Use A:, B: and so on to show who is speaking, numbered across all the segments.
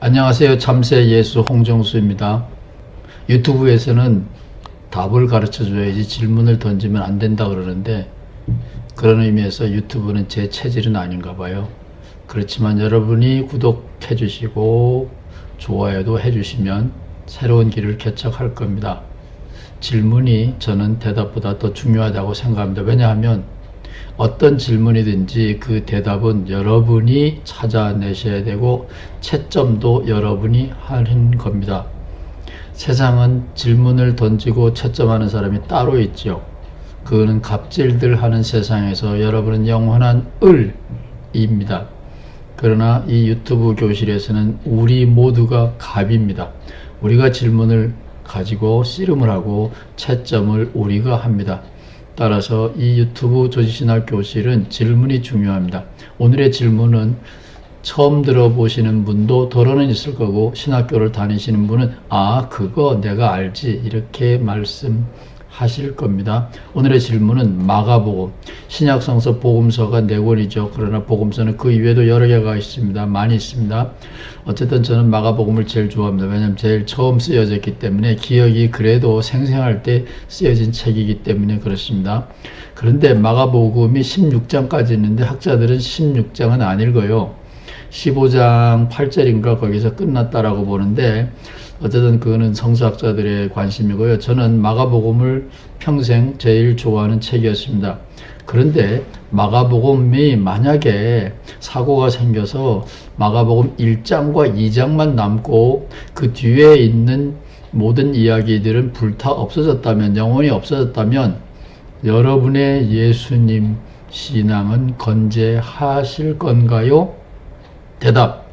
A: 안녕하세요. 참새 예수 홍정수입니다. 유튜브에서는 답을 가르쳐 줘야지 질문을 던지면 안 된다 그러는데, 그런 의미에서 유튜브는 제 체질은 아닌가 봐요. 그렇지만 여러분이 구독해 주시고 좋아요도 해 주시면 새로운 길을 개척할 겁니다. 질문이 저는 대답보다 더 중요하다고 생각합니다. 왜냐하면 어떤 질문이든지 그 대답은 여러분이 찾아내셔야 되고 채점도 여러분이 하는 겁니다. 세상은 질문을 던지고 채점하는 사람이 따로 있죠. 그거는 갑질들 하는 세상에서 여러분은 영원한 을입니다. 그러나 이 유튜브 교실에서는 우리 모두가 갑입니다. 우리가 질문을 가지고 씨름을 하고 채점을 우리가 합니다. 따라서 이 유튜브 조지신학 교실은 질문이 중요합니다. 오늘의 질문은 처음 들어보시는 분도 더러는 있을 거고, 신학교를 다니시는 분은 그거 내가 알지 이렇게 말씀하실 겁니다. 오늘의 질문은 마가복음, 신약성서 복음서가 4권이죠. 그러나 복음서는 그 이외에도 여러 개가 있습니다. 많이 있습니다. 어쨌든 저는 마가복음을 제일 좋아합니다. 왜냐하면 제일 처음 쓰여졌기 때문에, 기억이 그래도 생생할 때 쓰여진 책이기 때문에 그렇습니다. 그런데 마가복음이 16장까지 있는데 학자들은 16장은 안 읽어요. 15장 8절인가 거기서 끝났다라고 보는데, 어쨌든 그거는 성서학자들의 관심이고요. 저는 마가복음을 평생 제일 좋아하는 책이었습니다. 그런데 마가복음이 만약에 사고가 생겨서 마가복음 1장과 2장만 남고 그 뒤에 있는 모든 이야기들은 불타 없어졌다면, 영원히 없어졌다면 여러분의 예수님 신앙은 건재하실 건가요? 대답: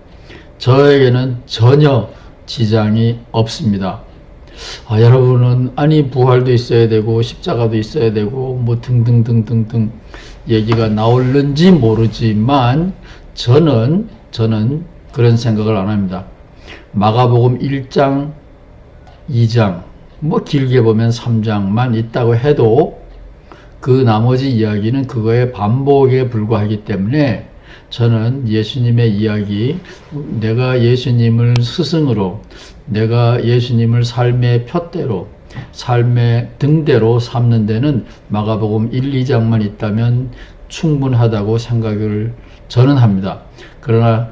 A: 저에게는 전혀 지장이 없습니다. 여러분은 부활도 있어야 되고 십자가도 있어야 되고 뭐 등등등등등 얘기가 나올는지 모르지만 저는 그런 생각을 안 합니다. 마가복음 1장, 2장, 뭐 길게 보면 3장만 있다고 해도 그 나머지 이야기는 그거의 반복에 불과하기 때문에, 저는 예수님의 이야기, 내가 예수님을 스승으로, 내가 예수님을 삶의 푯대로, 삶의 등대로 삼는 데는 마가복음 1, 2장만 있다면 충분하다고 생각을 저는 합니다. 그러나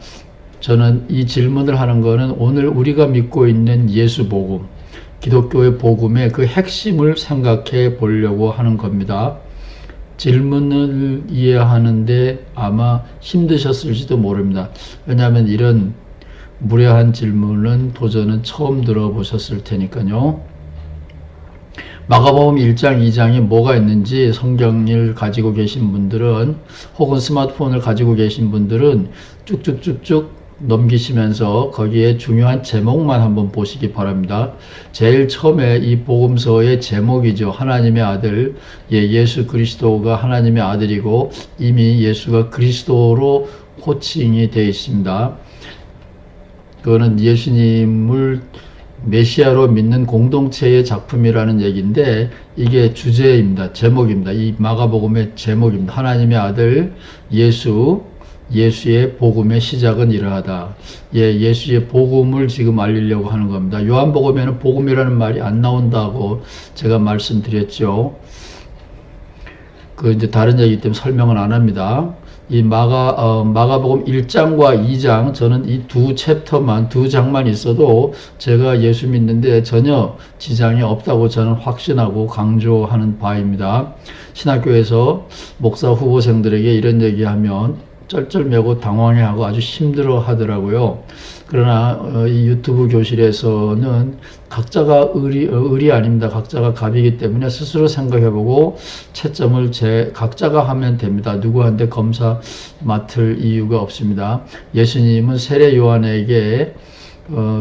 A: 저는 이 질문을 하는 거는 오늘 우리가 믿고 있는 예수 복음, 기독교의 복음의 그 핵심을 생각해 보려고 하는 겁니다. 질문을 이해하는데 아마 힘드셨을지도 모릅니다. 왜냐하면 이런 무례한 질문은 도전은 처음 들어보셨을 테니까요. 마가복음 1장, 2장에 뭐가 있는지 성경을 가지고 계신 분들은, 혹은 스마트폰을 가지고 계신 분들은 쭉쭉쭉쭉 넘기시면서 거기에 중요한 제목만 한번 보시기 바랍니다. 제일 처음에 이 복음서의 제목이죠. 하나님의 아들, 예수 그리스도가 하나님의 아들이고 이미 예수가 그리스도로 호칭이 되어 있습니다. 그거는 예수님을 메시아로 믿는 공동체의 작품이라는 얘기인데, 이게 주제입니다. 제목입니다. 이 마가복음의 제목입니다. 하나님의 아들 예수의 복음의 시작은 이러하다. 예수의 복음을 지금 알리려고 하는 겁니다. 요한복음에는 복음이라는 말이 안 나온다고 제가 말씀드렸죠. 이제 다른 얘기 때문에 설명은 안 합니다. 이 마가복음 1장과 2장, 저는 이 두 챕터만, 두 장만 있어도 제가 예수 믿는데 전혀 지장이 없다고 저는 확신하고 강조하는 바입니다. 신학교에서 목사 후보생들에게 이런 얘기하면 쩔쩔매고 당황해하고 아주 힘들어 하더라고요. 그러나 이 유튜브 교실에서는 각자가 을이 아닙니다. 각자가 갑이기 때문에 스스로 생각해보고 채점을 각자가 하면 됩니다. 누구한테 검사 맡을 이유가 없습니다. 예수님은 세례 요한에게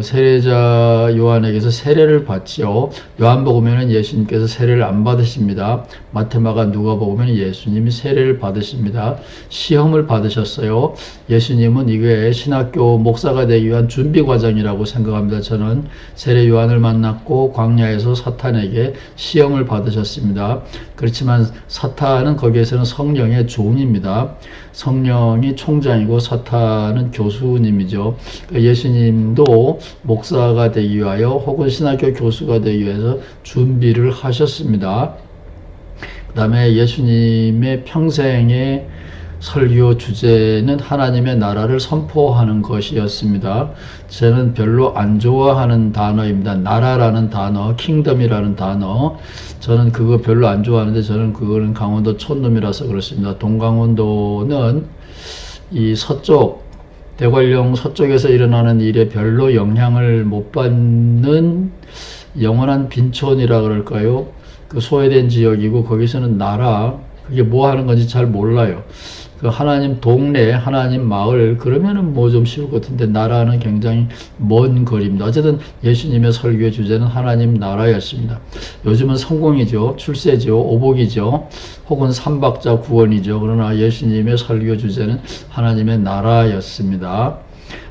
A: 세례자 요한에게서 세례를 받지요. 요한복음에는 예수님께서 세례를 안 받으십니다. 마태마가 누가복음에는 예수님이 세례를 받으십니다. 시험을 받으셨어요. 예수님은 이게 신학교 목사가 되기 위한 준비 과정이라고 생각합니다. 저는 세례 요한을 만났고 광야에서 사탄에게 시험을 받으셨습니다. 그렇지만 사탄은 거기에서는 성령의 종입니다. 성령이 총장이고 사탄은 교수님이죠. 예수님도 목사가 되기 위하여 혹은 신학교 교수가 되기 위해서 준비를 하셨습니다. 그 다음에 예수님의 평생의 설교 주제는 하나님의 나라를 선포하는 것이었습니다. 저는 별로 안 좋아하는 단어입니다. 나라라는 단어, 킹덤이라는 단어. 저는 그거 별로 안 좋아하는데 저는 그거는 강원도 촌놈이라서 그렇습니다. 동강원도는 이 서쪽, 대관령 서쪽에서 일어나는 일에 별로 영향을 못 받는 영원한 빈촌이라 그럴까요? 그 소외된 지역이고 거기서는 나라, 그게 뭐 하는 건지 잘 몰라요. 그 하나님 동네, 하나님 마을, 그러면은 뭐 좀 쉬울 것 같은데 나라는 굉장히 먼 거리입니다. 어쨌든 예수님의 설교의 주제는 하나님 나라였습니다. 요즘은 성공이죠. 출세죠. 오복이죠. 혹은 삼박자 구원이죠. 그러나 예수님의 설교 주제는 하나님의 나라였습니다.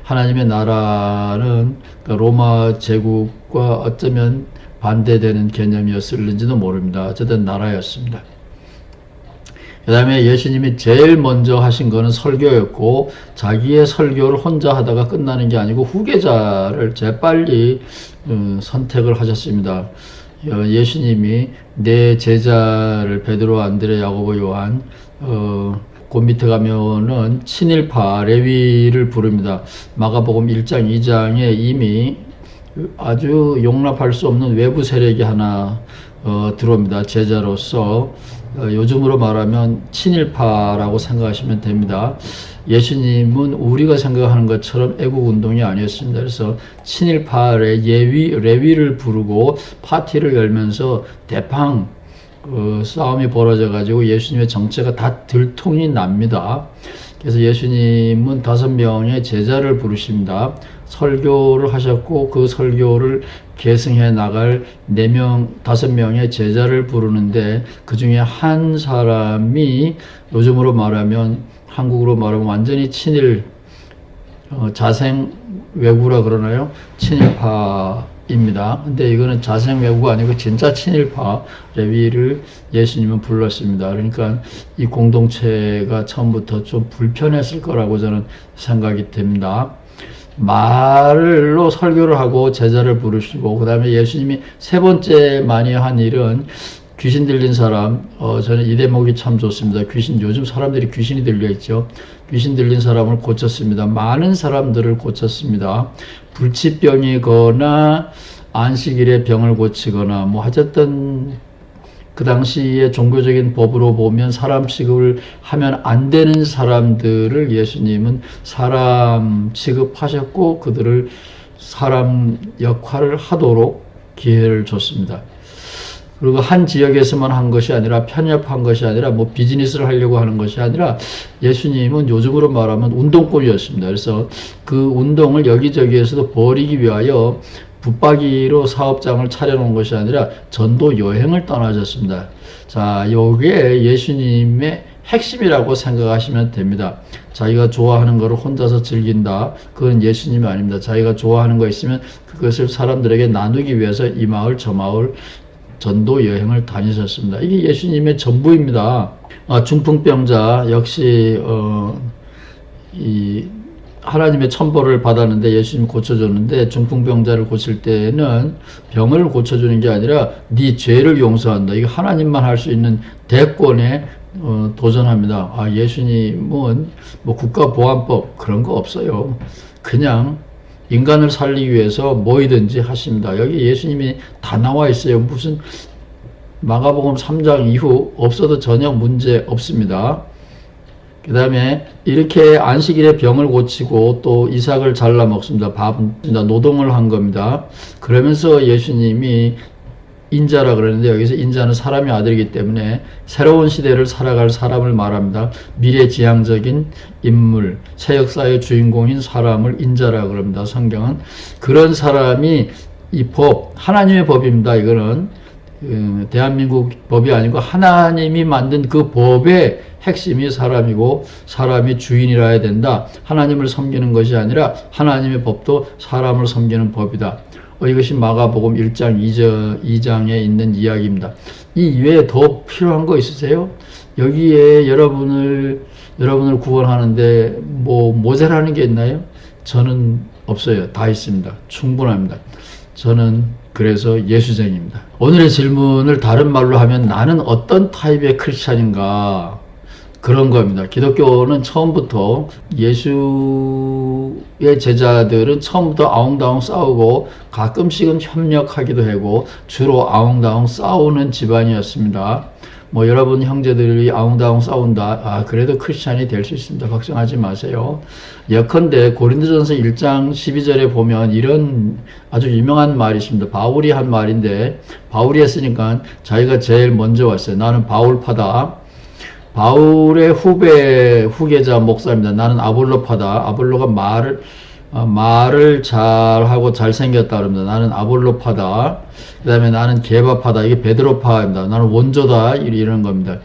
A: 하나님의 나라는 로마 제국과 어쩌면 반대되는 개념이었을는지도 모릅니다. 어쨌든 나라였습니다. 그 다음에 예수님이 제일 먼저 하신 거는 설교였고 자기의 설교를 혼자 하다가 끝나는 게 아니고 후계자를 재빨리 선택을 하셨습니다. 예수님이 내 제자를 베드로, 안드레, 야고보, 요한 그 밑에 가면은 친일파 레위를 부릅니다. 마가복음 1장 2장에 이미 아주 용납할 수 없는 외부 세력이 하나 들어옵니다. 제자로서 요즘으로 말하면 친일파라고 생각하시면 됩니다. 예수님은 우리가 생각하는 것처럼 애국운동이 아니었습니다. 그래서 친일파의 레위를 부르고 파티를 열면서 대팡 싸움이 벌어져 가지고 예수님의 정체가 다 들통이 납니다. 그래서 예수님은 5명의 제자를 부르십니다. 설교를 하셨고 그 설교를 계승해 나갈 5명의 제자를 부르는데 그 중에 한 사람이 요즘으로 말하면 한국으로 말하면 완전히 친일 자생 외구라 그러나요? 친일파입니다. 근데 이거는 자생 외구가 아니고 진짜 친일파 레위를 예수님은 불렀습니다. 그러니까 이 공동체가 처음부터 좀 불편했을 거라고 저는 생각이 됩니다. 말로 설교를 하고 제자를 부르시고 그 다음에 예수님이 세 번째 많이 한 일은 귀신 들린 사람, 저는 이 대목이 참 좋습니다. 요즘 사람들이 귀신이 들려있죠. 귀신 들린 사람을 고쳤습니다. 많은 사람들을 고쳤습니다. 불치병이거나 안식일에 병을 고치거나 뭐 어쨌든 그 당시에 종교적인 법으로 보면 사람 취급을 하면 안 되는 사람들을 예수님은 사람 취급하셨고 그들을 사람 역할을 하도록 기회를 줬습니다. 그리고 한 지역에서만 한 것이 아니라 편협한 것이 아니라 뭐 비즈니스를 하려고 하는 것이 아니라 예수님은 요즘으로 말하면 운동권이었습니다. 그래서 그 운동을 여기저기에서도 벌이기 위하여 붙박이로 사업장을 차려놓은 것이 아니라 전도 여행을 떠나셨습니다. 자, 요게 예수님의 핵심이라고 생각하시면 됩니다. 자기가 좋아하는 것을 혼자서 즐긴다. 그건 예수님이 아닙니다. 자기가 좋아하는 거 있으면 그것을 사람들에게 나누기 위해서 이 마을 저 마을 전도 여행을 다니셨습니다. 이게 예수님의 전부입니다. 중풍병자 역시 이 하나님의 천벌을 받았는데 예수님이 고쳐줬는데 중풍병자를 고칠 때는 병을 고쳐주는 게 아니라 네 죄를 용서한다. 이거 하나님만 할 수 있는 대권에 도전합니다. 예수님은 뭐 국가보안법 그런 거 없어요. 그냥 인간을 살리기 위해서 뭐이든지 하십니다. 여기 예수님이 다 나와 있어요. 무슨 마가복음 3장 이후 없어도 전혀 문제 없습니다. 그 다음에 이렇게 안식일에 병을 고치고 또 이삭을 잘라 먹습니다. 노동을 한 겁니다. 그러면서 예수님이 인자라 그러는데 여기서 인자는 사람의 아들이기 때문에 새로운 시대를 살아갈 사람을 말합니다. 미래지향적인 인물, 새 역사의 주인공인 사람을 인자라 그럽니다. 성경은 그런 사람이 이 법, 하나님의 법입니다. 이거는 대한민국 법이 아니고 하나님이 만든 그 법의 핵심이 사람이고 사람이 주인이라 해야 된다. 하나님을 섬기는 것이 아니라 하나님의 법도 사람을 섬기는 법이다. 이것이 마가복음 1장 2장에 있는 이야기입니다. 이 이외에 더 필요한 거 있으세요? 여기에 여러분을 구원하는데 뭐 모자라는 게 있나요? 저는 없어요. 다 있습니다. 충분합니다. 저는 그래서 예수쟁입니다. 오늘의 질문을 다른 말로 하면 나는 어떤 타입의 크리스찬인가? 그런 겁니다. 기독교는 처음부터 예수의 제자들은 처음부터 아웅다웅 싸우고 가끔씩은 협력하기도 하고 주로 아웅다웅 싸우는 집안이었습니다. 뭐 여러분 형제들이 아웅다웅 싸운다. 그래도 크리스찬이 될 수 있습니다. 걱정하지 마세요. 예컨대 고린도전서 1장 12절에 보면 이런 아주 유명한 말이 있습니다. 바울이 한 말인데 바울이 했으니까 자기가 제일 먼저 왔어요. 나는 바울파다. 바울의 후계자 목사입니다. 나는 아볼로파다. 아볼로가 말을 잘하고 잘생겼다 그럽니다. 나는 아볼로파다. 그 다음에 나는 게바파다. 이게 베드로파입니다. 나는 원조다. 이런 겁니다.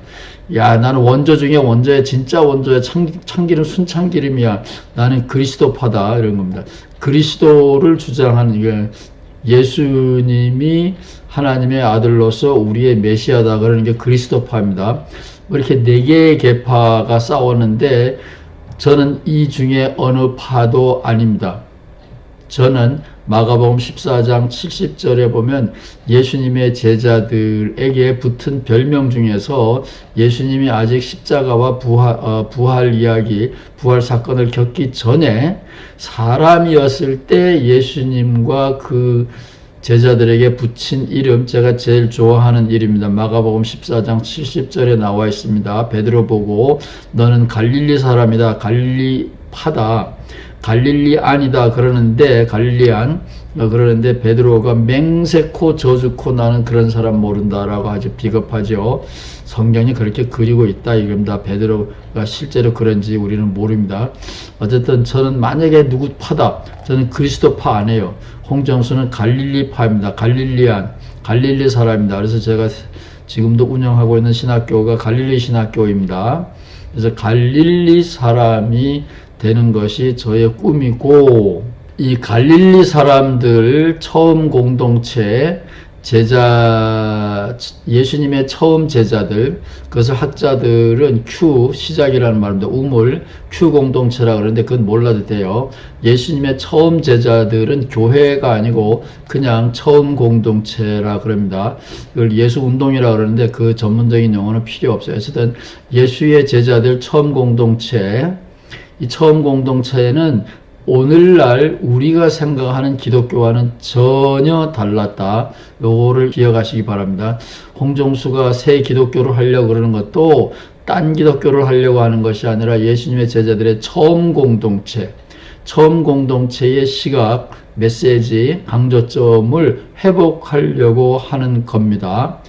A: 야, 나는 원조 중에 원조의 진짜 원조의 참기름 순참기름이야. 나는 그리스도파다. 이런 겁니다. 그리스도를 주장하는 이게 예수님이 하나님의 아들로서 우리의 메시아다. 그러는 게 그리스도파입니다. 이렇게 네 개의 계파가 싸웠는데 저는 이 중에 어느 파도 아닙니다. 저는 마가복음 14장 70절에 보면 예수님의 제자들에게 붙은 별명 중에서 예수님이 아직 십자가와 부활 이야기, 부활 사건을 겪기 전에 사람이었을 때 예수님과 그 제자들에게 붙인 이름, 제가 제일 좋아하는 이름입니다. 마가복음 14장 70절에 나와 있습니다. 베드로 보고 너는 갈릴리 사람이다. 갈릴리파다. 갈릴리안이다. 그러는데 갈릴리안 그러는데 베드로가 맹세코 저주코 나는 그런 사람 모른다라고 아주 비겁하죠. 성경이 그렇게 그리고 있다 이겁니다. 베드로가 실제로 그런지 우리는 모릅니다. 어쨌든 저는 만약에 누구 파다, 저는 그리스도파 아니에요. 홍정수는 갈릴리파입니다. 갈릴리안, 갈릴리 사람입니다. 그래서 제가 지금도 운영하고 있는 신학교가 갈릴리 신학교입니다. 그래서 갈릴리 사람이 되는 것이 저의 꿈이고, 이 갈릴리 사람들 처음 공동체 예수님의 처음 제자들, 그것을 학자들은 Q, 시작이라는 말입니다. 우물, Q 공동체라 그러는데 그건 몰라도 돼요. 예수님의 처음 제자들은 교회가 아니고 그냥 처음 공동체라 그럽니다. 이걸 예수 운동이라 그러는데 그 전문적인 용어는 필요 없어요. 어쨌든 예수의 제자들 처음 공동체, 이 처음 공동체는 오늘날 우리가 생각하는 기독교와는 전혀 달랐다. 요거를 기억하시기 바랍니다. 홍정수가 새 기독교를 하려고 그러는 것도 딴 기독교를 하려고 하는 것이 아니라 예수님의 제자들의 처음 공동체의 시각, 메시지, 강조점을 회복하려고 하는 겁니다.